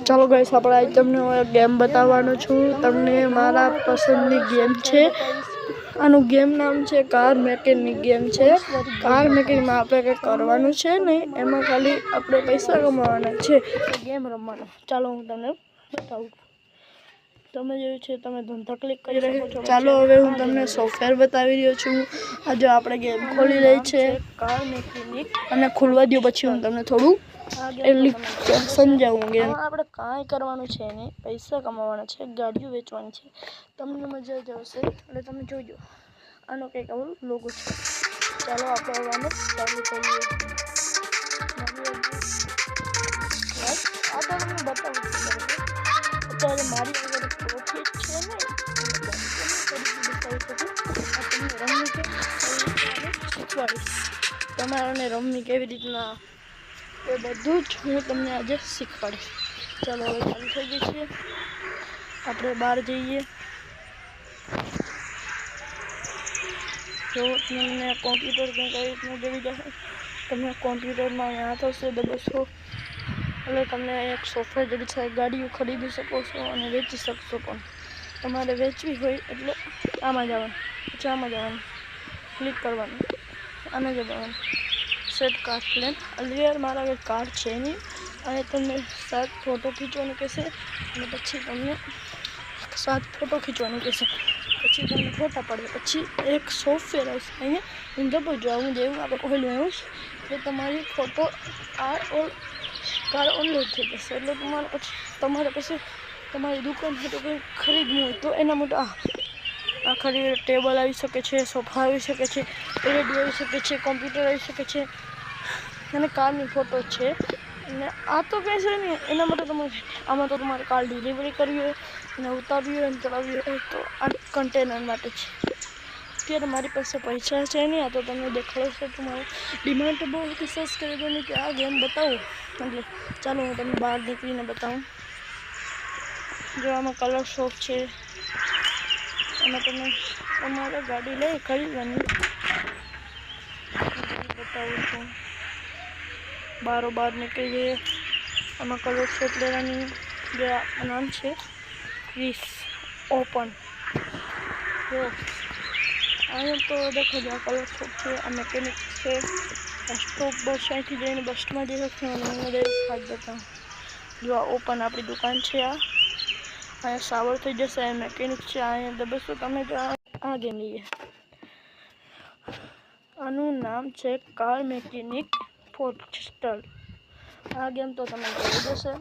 ચાલો ગાઈસ, આપણે આજ તમને ગેમ બતાવવાનો છું. તમને મારા પસંદની ગેમ છે. આનું ગેમ નામ છે કાર મેકેનિક ગેમ છે. કાર મેકેનિકમાં આપણે કંઈક કરવાનું છે નહીં, એમાં ખાલી આપણે પૈસા કમાવાના છે, ગેમ રમવાનો. ચાલો હું તમને બતાવું. તમે જોયું છે, તમે ધંધા ક્લિક કરી શકો છો. ચાલો હવે હું તમને સોફ્ટવેર બતાવી રહ્યો છું. આજે આપણે ગેમ ખોલી રહી છે કાર મેકેનિક, અને ખુલવા દો પછી હું તમને થોડું સમજાવું. ગેમ આપણે કાંઈ કરવાનું છે નહીં, પૈસા કમાવાના છે, ગાડીઓ વેચવાની છે. તમને મજા જ આવશે એટલે તમે જોજો. આનો કંઈક આવો લોગો છે. ચાલો આપણે આવવાનું ચાલુ કરીએ. આ તો તમને બતાવું છું. અત્યારે મારી આગળ પ્રોફિટ છે ને, તમારાને રમવી કેવી રીતના એ બધું જ હું તમને આજે શીખવાડીશ. ચાલો હવે ચાલુ થઈ ગઈ છે. આપણે બહાર જઈએ. જો તમને કોમ્પ્યુટર કંઈક આવી રીતના જવી જશે, તમે કોમ્પ્યુટરમાં અહીંયા થશે દબશો એટલે તમને એક સોફ્ટવેર જેવી છે, ગાડીઓ ખરીદી શકો છો અને વેચી શકશો પણ. તમારે વેચવી હોય એટલે આમાં જવાનું, પછી આમાં જવાનું, ક્લિક કરવાનું, આને જવાનું, સેટ કાર પ્લેન. અલવેર મારા આગળ કાર છે નહીં, અને તમને 7 ફોટો ખીંચવાનું કહેશે, અને પછી તમને 7 ફોટો ખીંચવાનું કહેશે. પછી તમને ફોટા પડે, પછી એક સોફ્ટવેર આવશે અહીંયા, હું દબાવજો. હું જેવું આપણે પહેલું એવું એટલે તમારી ફોટો કાર ઓનલાઈન થઈ જશે. એટલે તમારે પછી તમારી દુકાન તો કંઈ ખરીદવું હોય તો એના માટે આ ખરી ટેબલ આવી શકે છે, સોફા આવી શકે છે, રેડિયો આવી શકે છે, કોમ્પ્યુટર આવી શકે છે, અને કારની ફોટો છે. અને આ તો કહે છે ને, એના માટે આમાં તો તમારે કાર ડિલિવરી કરવી હોય અને ઉતારવી હોય અને ચડાવવી હોય તો આ કન્ટેનર માટે છે. અત્યારે મારી પાસે પૈસા છે નહીં, આ તો તમને દેખાડો છે. તમારે ડિમાન્ડ તો બહુ હતી સબસ્ક્રાઈબરની કે આ ગેમ બતાવું, એટલે ચાલો હું તમને બહાર નીકળીને બતાવું. જો આમાં કલર શોપ છે, આમાં તમે તમારે ગાડી લઈ ખરીદવાની. બતાવું છું. બારોબાર નીકળી જઈએ. આમાં કલર શોપ લેવાની. જે નામ છે ક્રિસ ઓપન. જો અહીંયા તો દેખો જો આ કલર શોપ છે, આ મેકેનિક છે, આ સ્ટોપ બસ અહીંથી જઈને બસમાં જઈ શકશે. અને હું ખાસ બતાવું. જો આ ઓપન આપણી દુકાન છે. અહીંયા સાવર થઈ જશે. આ મેકેનિક છે. અહીંયા દબશો તમે તો આ ગેમ લઈએ. આનું નામ છે કાર મેકેનિક ફોસ્ટર. આ ગેમ તો તમે જોઈ જશે.